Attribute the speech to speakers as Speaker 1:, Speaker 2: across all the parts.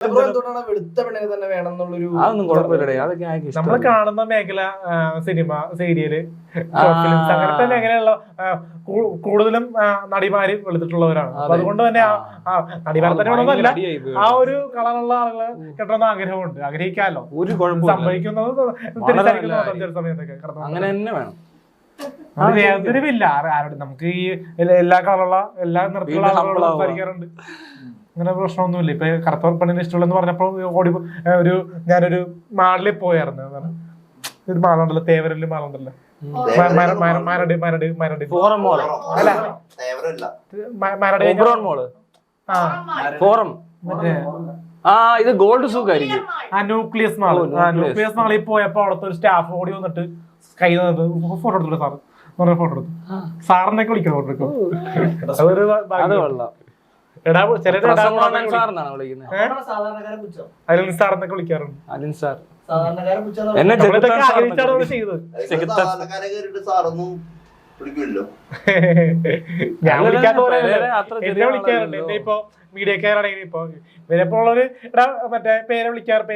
Speaker 1: അതൊന്നും കുഴപ്പമില്ലടേ, അതൊക്കെ
Speaker 2: നമ്മൾ കാണുന്ന മേഖല സിനിമ, സീരിയല്, അങ്ങനത്തെ മേഖലയുള്ള കൂടുതലും നടിമാര് വെളുത്തിട്ടുള്ളവരാണ്. അപ്പൊ അതുകൊണ്ട് തന്നെ നടിമാരെ തന്നെ വേണമെന്നല്ല, ആ ഒരു കളറുള്ള ആളുകള് കിട്ടണമെന്ന് ആഗ്രഹമുണ്ട്. ആഗ്രഹിക്കാമല്ലോ,
Speaker 1: ഒരു കുഴപ്പം
Speaker 2: സംഭവിക്കുന്നത് ചില സമയത്തൊക്കെ
Speaker 1: അങ്ങനെ തന്നെ വേണം.
Speaker 2: വേർതിരിവില്ല ആരോട്. നമുക്ക് ഈ എല്ലാ കളറുള്ള എല്ലാ നിറത്തിലുള്ള ആളുകളും സംസാരിക്കാറുണ്ട്. അങ്ങനെ പ്രശ്നമൊന്നുമില്ല. ഇപ്പൊ കറുത്ത പെണ്ണിന് ഇഷ്ടമുള്ളെന്ന് പറഞ്ഞപ്പോ ഞാനൊരു മാളിൽ പോയായിരുന്നു. ഒരു മാളുണ്ടല്ലോ, തേവരല് മാളുണ്ടല്ലോ,
Speaker 1: ഇത് ഗോൾഡ് സൂക്കായിരിക്കും.
Speaker 2: ന്യൂക്ലിയസ് മാളിൽ പോയപ്പോ അവിടുത്തെ ഒരു സ്റ്റാഫ് ഓടി വന്നിട്ട് കൈ ഫോട്ടോ എടുത്തു. സാറ് ഫോട്ടോ എടുത്തു. സാറിനൊക്കെ വിളിക്കാം ഫോട്ടോ എടുക്കും. എടാ ചിലര് അലിൻ സാറെന്നൊക്കെ വിളിക്കാറുണ്ട്.
Speaker 1: അലിൻ സാർ
Speaker 2: ഞാൻ വിളിക്കാറുണ്ട്. എന്നെ ഇപ്പൊ മീഡിയക്കാരാണെങ്കിൽ ഇപ്പൊ ഇവരെപ്പോഴുള്ളവര് മറ്റേ പേര് വിളിക്കാറുണ്ട്.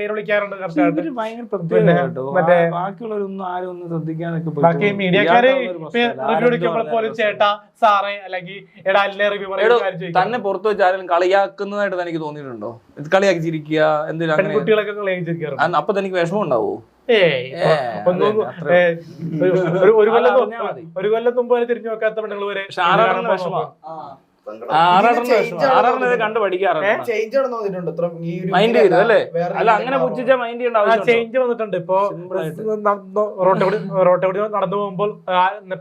Speaker 2: ബാക്കി മീഡിയക്കാര് റിവ്യൂ എടുക്കുമ്പോൾ പോലും ചേട്ടാ, സാറേ, അല്ലെങ്കിൽ എടാ അല്ലേ റിവ്യൂ
Speaker 1: തന്നെ പുറത്തു വെച്ച് ആരെങ്കിലും കളിയാക്കുന്നതായിട്ട് തനിക്ക് തോന്നിയിട്ടുണ്ടോ? കളിയാക്കി ചിരിക്കുക എന്തിനാ?
Speaker 2: കുട്ടികളൊക്കെ കളിയാക്കി ചിരിക്കാറുണ്ട്.
Speaker 1: അപ്പൊ തനിക്ക് വിഷമം ഉണ്ടാവോ?
Speaker 2: ഒരു കൊല്ലം മുമ്പ് വരെ തിരിഞ്ഞു നോക്കാത്ത പെണ്ണുങ്ങൾ വരെ
Speaker 1: വിഷമം കണ്ടു പഠിക്കാറുണ്ട്. മൈൻഡ് ചെയ്തു അല്ലേ? അല്ല, അങ്ങനെ പുച്ഛിച്ച മൈൻഡ് ചെയ്യേണ്ട ആവശ്യം
Speaker 2: ചേഞ്ച് വന്നിട്ടുണ്ട്. ഇപ്പൊ റോട്ടോടി നടന്നു പോകുമ്പോൾ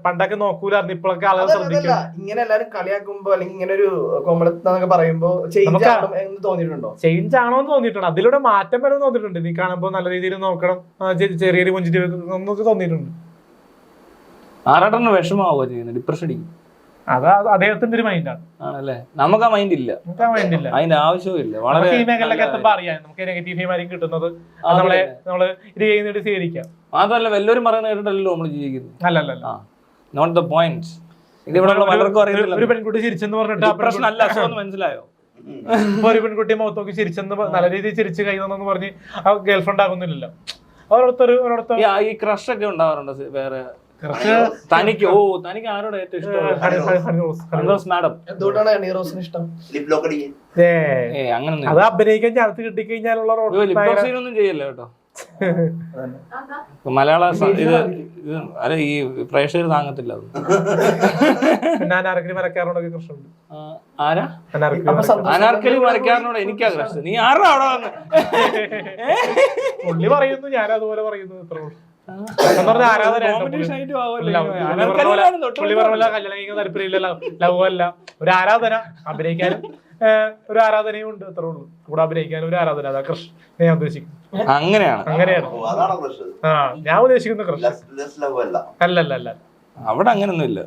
Speaker 2: പണ്ടൊക്കെ നോക്കൂലായിരുന്നു, ഇപ്പോഴൊക്കെ ആളുകൾ ശ്രദ്ധിക്കും.
Speaker 3: ഇങ്ങനെ എല്ലാരും കളിയാക്കുമ്പോ അല്ലെങ്കിൽ ഇങ്ങനെ ഒരു കോമഡി പറയുമ്പോ ചേഞ്ച് ആണോന്ന്
Speaker 2: തോന്നിയിട്ടുണ്ട്. അതിലൂടെ മാറ്റം വരെ തോന്നിയിട്ടുണ്ട്. നീ കാണുമ്പോ നല്ല രീതിയിൽ നോക്കണം, ചെറിയൊരു മുഞ്ചിരി എന്നൊക്കെ തോന്നിയിട്ടുണ്ട്.
Speaker 1: ആറാട്ടന് വിഷമാവോ ചെയ്യുന്നത്? ഡിപ്രഷൻ അടിക്കും.
Speaker 2: അത് അദ്ദേഹത്തിന്റെ ഒരു മൈൻഡാണ്.
Speaker 1: ആണല്ലേ? നമുക്ക് ആ മൈൻഡ് ഇല്ല, അതിന്റെ ആവശ്യവും ഇല്ല. വളരെ
Speaker 2: ഈ മേഖലയിലൊക്കെ എത്തുമ്പോ അറിയാം നമുക്ക് നെഗറ്റീവ് ഫീമാരിക്കും കിട്ടുന്നത്. നമ്മള് ഇത് ചെയ്യുന്നത് സ്വീകരിക്കാം.
Speaker 1: മാത്രമല്ല വല്ലവരും പറയുന്ന കേട്ടിട്ടല്ലോ നമ്മൾ ജീവിക്കുന്നത്.
Speaker 2: അല്ലല്ല,
Speaker 1: നോട്ട് ദ പോയിന്റ്. ഇതിവിടെ പലർക്കും അറിയില്ല.
Speaker 2: ഒരു പെൺകുട്ടി ചിരിച്ചെന്ന് പറഞ്ഞിട്ട്
Speaker 1: പ്രശ്നം അല്ല, അസുഖം മനസ്സിലായോ?
Speaker 2: ഒരു പെൺകുട്ടി മുഖത്ത് നോക്കി ചിരിച്ചെന്ന് നല്ല രീതിയിൽ ചിരിച്ച് കഴിയുന്നെന്ന് പറഞ്ഞ് ആ ഗേൾഫ്രണ്ട് ആകുന്നില്ലല്ലോ. ഓരോരുത്തർ
Speaker 1: ഈ ക്രഷ് ഒക്കെ ഉണ്ടാവാറുണ്ട് വേറെ തനിക്ക്? തനിക്ക് ആരോട് ഏറ്റവും ഇഷ്ടം? മാഡം അങ്ങനെ
Speaker 2: അത് അഭിനയിക്കാൻ ചാൻസ് കിട്ടിക്കഴിഞ്ഞാലുള്ള
Speaker 1: ഒന്നും ചെയ്യല്ലോ കേട്ടോ. മലയാള ഇത് അല്ല, ഈ പ്രേക്ഷകർ താങ്ങത്തില്ല.
Speaker 2: അനാർക്കലി മരക്കാരനോടൊക്കെ പ്രശ്നമുണ്ട്.
Speaker 1: ആരാ അനാർക്കലി മരക്കാരനോട്? എനിക്കാ പ്രശ്നം. നീ ആരാ അവിടെ വന്ന്?
Speaker 2: പുള്ളി പറയുന്നു, ഞാൻ അതുപോലെ പറയുന്നു. ഇത്ര താല്പര്യമില്ല, ലവ് അല്ല, ഒരു ആരാധന. അഭിനയിക്കാനും ഒരു ആരാധനയും ഉണ്ട്, അത്രേ ഉള്ളൂ. കൂടെ അഭിനയിക്കാനും ഒരു ആരാധന. അതാ കൃഷ് ഞാൻ ഉദ്ദേശിക്കുന്നത്. അങ്ങനെയാണ് ഞാൻ ഉദ്ദേശിക്കുന്ന കൃഷ്. അല്ലല്ല,
Speaker 1: അവിടെ അങ്ങനൊന്നും ഇല്ല.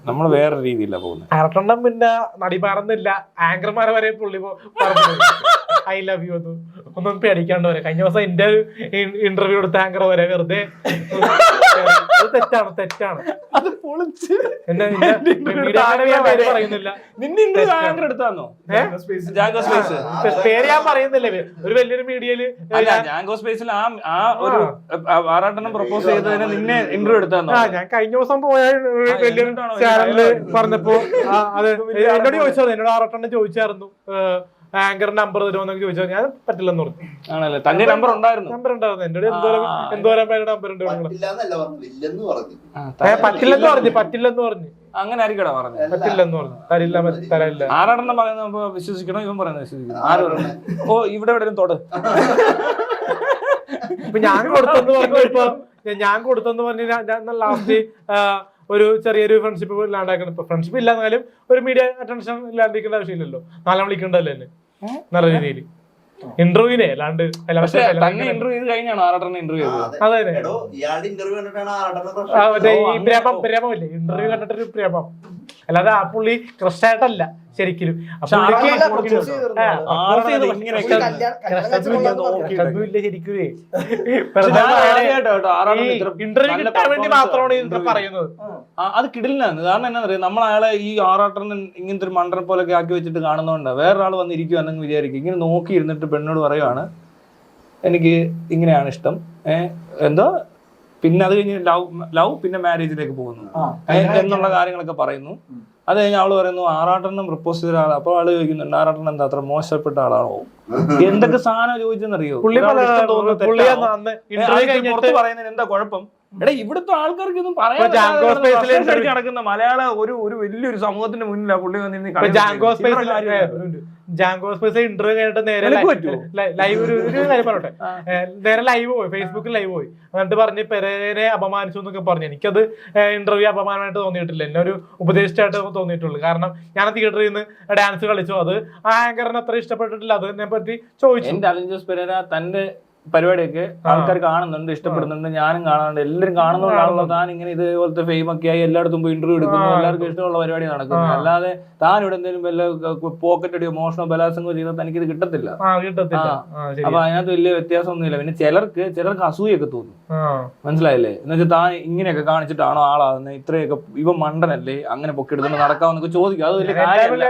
Speaker 1: നമ്മള് വേറെ രീതിയിലാ പോകുന്നത്.
Speaker 2: ആറട്ടെണ്ണം പിന്നെ നടിമാറന്നില്ല, ആങ്കർമാരെ വരെ പുള്ളി പറഞ്ഞു ഐ ലവ് യു ഒന്നും പേടിക്കാണ്ട് വരെ. കഴിഞ്ഞ ദിവസം എന്റെ ഇന്റർവ്യൂ എടുത്ത ആങ്കർ വരെ വെറുതെ തെറ്റാണ്.
Speaker 1: അത് പൊളിച്ച്
Speaker 2: പറയുന്നില്ല.
Speaker 1: പേര്
Speaker 2: ഞാൻ പറയുന്നില്ല. ഒരു വലിയൊരു മീഡിയയില്
Speaker 1: ജാങ്കോ സ്പേസിൽ ആ ഒരു ആറാട്ടെണ്ണം പ്രപ്പോസ് ചെയ്തതിന് നിന്നെ ഇന്റർവ്യൂ എടുത്താന്നോ?
Speaker 2: ഞാൻ കഴിഞ്ഞ ദിവസം പോയ വലിയൊരു ചാനലില് പറഞ്ഞപ്പോ എന്നോട് ആറട്ടെണ്ണം ചോദിച്ചായിരുന്നു, ആങ്കർ നമ്പർ തരുമോന്നൊക്കെ ചോദിച്ചാൽ ഞാൻ പറ്റില്ലെന്ന് പറഞ്ഞു.
Speaker 1: ആണല്ലേ? തന്റെ നമ്പർ ഉണ്ടായിരുന്നു?
Speaker 2: എന്റെ എന്തോരം പേരുടെ നമ്പർ ഉണ്ട്. പറ്റില്ലെന്ന് പറഞ്ഞു.
Speaker 1: അങ്ങനെ ആയിരിക്കടാ പറഞ്ഞു.
Speaker 2: പറ്റില്ലെന്ന് പറഞ്ഞു. തരില്ല.
Speaker 1: ആറാടെണ്ണം പറയുന്ന വിശ്വസിക്കണം, ഇവൻ പറയുന്നത് വിശ്വസിക്കണം. ആര് പറഞ്ഞു? ഇവിടെ എവിടെയും തൊട്.
Speaker 2: ഇപ്പൊ ഞാൻ കൊടുത്തെന്ന് പറഞ്ഞു ഞാൻ ലാസ്റ്റ് ഒരു ചെറിയൊരു ഫ്രണ്ട്ഷിപ്പ് ഇല്ലാണ്ടാക്കണം. ഇപ്പൊ ഫ്രണ്ട്ഷിപ്പ് ഇല്ല എന്നാലും ഒരു മീഡിയ അറ്റൻഷൻ ഇല്ലാണ്ടിരിക്കേണ്ട ആവശ്യമില്ലല്ലോ. നാളെ വിളിക്കണ്ടല്ലേ എന്നെ നല്ല രീതിയിൽ ഇന്റർവ്യൂവിനെ അല്ലാണ്ട്. അതെ, ഈ പ്രേമമില്ലേ, ഇന്റർവ്യൂ കണ്ടിട്ടൊരു പ്രേമം. അല്ലാതെ ആ പുള്ളി ക്രഷായിട്ടല്ല ശരിക്കും. ഇന്റർവ്യൂ കിട്ടാൻ വേണ്ടി മാത്രമാണ് ഇതൊക്കെ പറയുന്നത്.
Speaker 1: അത് കിടിലാണ്. കാരണം എന്താ പറയുക, നമ്മളയാളെ ഈ ആറാട്ടൻ ഇങ്ങനത്തെ ഒരു മണ്ടനെ പോലൊക്കെ ആക്കി വെച്ചിട്ട് കാണുന്നതുകൊണ്ട് വേറൊരാൾ വന്നിരിക്കുവാന്നെങ്കിൽ വിചാരിക്കും. ഇങ്ങനെ നോക്കി ഇരുന്നിട്ട് പെണ്ണോട് പറയുവാണ് എനിക്ക് ഇങ്ങനെയാണ് ഇഷ്ടം, എന്തോ, പിന്നെ അത് കഴിഞ്ഞ് ലവ് പിന്നെ മാരേജിലേക്ക് പോകുന്നു എന്നുള്ള കാര്യങ്ങളൊക്കെ പറയുന്നു. അത് കഴിഞ്ഞ് അവള് പറയുന്നു ആറാട്ടനും പ്രപ്പോസ് ചെയ്ത ആൾ. അപ്പൊ ആള് ചോദിക്കുന്നുണ്ട് ആറാട്ടൻ എന്താ അത്ര മോശപ്പെട്ട ആളാണോ, എന്തൊക്കെ സാധനം ചോദിച്ചെന്നറിയോ. പറയുന്നതിന് എന്താ കുഴപ്പം? എടാ ഇവിടുത്തെ ആൾക്കാർക്ക് ഇതൊന്നും പറയാൻ നടക്കുന്ന മലയാള ഒരു വലിയൊരു സമൂഹത്തിന്റെ മുന്നിലാണ് പുള്ളി വന്നിരുന്ന.
Speaker 2: ജാങ്കോ സ്പേസ് ഇന്റർവ്യൂ കഴിഞ്ഞിട്ട് നേരെ ലൈവ് ഒരു കാര്യം പറയട്ടെ, നേരെ ലൈവ് പോയി, ഫേസ്ബുക്കിൽ ലൈവ് പോയി. എന്നിട്ട് പറഞ്ഞ് പെരേനെ അപമാനിച്ചു എന്നൊക്കെ പറഞ്ഞു. എനിക്കത് ഇന്റർവ്യൂ അപമാനമായിട്ട് തോന്നിയിട്ടില്ല, എന്നെ ഒരു ഉപദേശിച്ചായിട്ട് തോന്നിയിട്ടുള്ളൂ. കാരണം ഞാൻ തിയേറ്ററിൽ നിന്ന് ഡാൻസ് കളിച്ചു, അത് ആ ആങ്കറിന് അത്ര ഇഷ്ടപ്പെട്ടിട്ടില്ല. അതിനെ പറ്റി ചോദിച്ചു.
Speaker 1: അലിൻ ജോസ് പെരേര തന്റെ പരിപാടിയൊക്കെ ആൾക്കാർ കാണുന്നുണ്ട്, ഇഷ്ടപ്പെടുന്നുണ്ട്, ഞാനും കാണുന്നുണ്ട്, എല്ലാവരും കാണുന്നതുകൊണ്ടാണല്ലോ താൻ ഇങ്ങനെ ഇതേപോലത്തെ ഫെയിമൊക്കെ ആയി എല്ലായിടത്തും പോയി ഇന്റർവ്യൂ എടുക്കുന്നു, എല്ലാവർക്കും ഇഷ്ടമുള്ള പരിപാടി നടക്കുന്നു. അല്ലാതെ താൻ ഇവിടെ എന്തെങ്കിലും വല്ല പോക്കറ്റ് അടിയോ മോഷണോ ബലാത്സംഗമോ ചെയ്താൽ തനിക്കിത് കിട്ടത്തില്ല. അപ്പൊ അതിനകത്ത് വലിയ വ്യത്യാസമൊന്നുമില്ല. പിന്നെ ചിലർക്ക് അസൂയൊക്കെ തോന്നും, മനസ്സിലായില്ലേ? എന്ന് വെച്ചാൽ താൻ ഇങ്ങനെയൊക്കെ കാണിച്ചിട്ടാണോ ആളാകുന്നത്, ഇത്രയൊക്കെ ഇവ മണ്ടനല്ലേ അങ്ങനെ പൊക്കിയെടുത്ത് നടക്കാമെന്നൊക്കെ ചോദിക്കും. അത് വലിയ കാര്യമല്ല.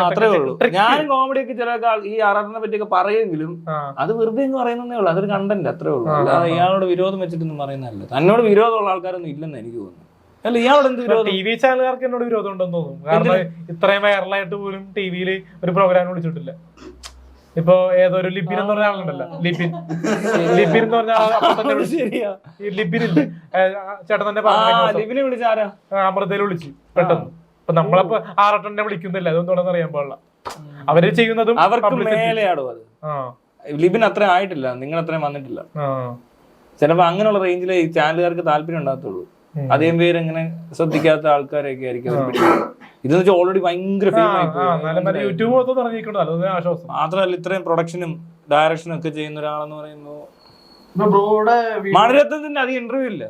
Speaker 1: അത്രേ ഉള്ളൂ. ഞാനും കോമഡിയൊക്കെ ചില ഈ ആറാട്ടിനെ പറ്റിയൊക്കെ പറയെങ്കിലും അത് വെറുതെ എന്ന് പറയുന്നേ ഉള്ളൂ, അതൊരു കണ്ടന്റ്, അത്രേ ഉള്ളൂ. അല്ലാതെ ഇയാളോട് വിരോധം വെച്ചിട്ടൊന്നും പറയുന്നതല്ല. തന്നോട് വിരോധമുള്ള ആൾക്കാരൊന്നും ഇല്ലെന്ന് എനിക്ക് തോന്നുന്നു. അല്ല ഇയാളോട് എന്ത് വിരോധം?
Speaker 2: ടി വി ചാനലുകാർക്ക് എന്നോട് വിരോധം ഉണ്ടെന്ന് തോന്നുന്നു. കാരണം ഇത്രയും വൈറലായിട്ട് പോലും ടി വിയിൽ ഒരു പ്രോഗ്രാം വിളിച്ചിട്ടില്ല. ഇപ്പൊ ഏതൊരു ലിബിൻ എന്ന് പറഞ്ഞ ആളുണ്ടല്ലോ, ലിബിൻ എന്ന് പറഞ്ഞ ലിബിനില്ലേ ചേട്ടൻ തന്നെ പറഞ്ഞു, അമൃതയിൽ വിളിച്ചു പെട്ടെന്ന്. ഇപ്പൊ നമ്മളപ്പോ ആറട്ടെണ്ണെ വിളിക്കുന്നില്ല, അതൊന്നും അറിയാൻ പാടില്ല. അവര് ചെയ്യുന്നതും
Speaker 1: അവർക്ക് മേലെയാണോ അത്? ലിബിൻ അത്ര ആയിട്ടില്ല, നിങ്ങൾ അത്രയും വന്നിട്ടില്ല. ചിലപ്പോ അങ്ങനെയുള്ള റേഞ്ചിലെ ഈ ചാനലുകാർക്ക് താല്പര്യം ഉണ്ടാകത്തുള്ളൂ. അതേ പേര് അങ്ങനെ ശ്രദ്ധിക്കാത്ത ആൾക്കാരൊക്കെ ആയിരിക്കും ഇതെന്ന് വെച്ചാൽ ഓൾറെഡി ഭയങ്കര മാത്രമല്ല ഇത്രയും പ്രൊഡക്ഷനും ഡയറക്ഷനും ഒക്കെ ചെയ്യുന്ന ഒരാളെന്ന് പറയുമ്പോൾ മണിരത്നത്തിന്റെ അധികം ഇന്റർവ്യൂ ഇല്ല.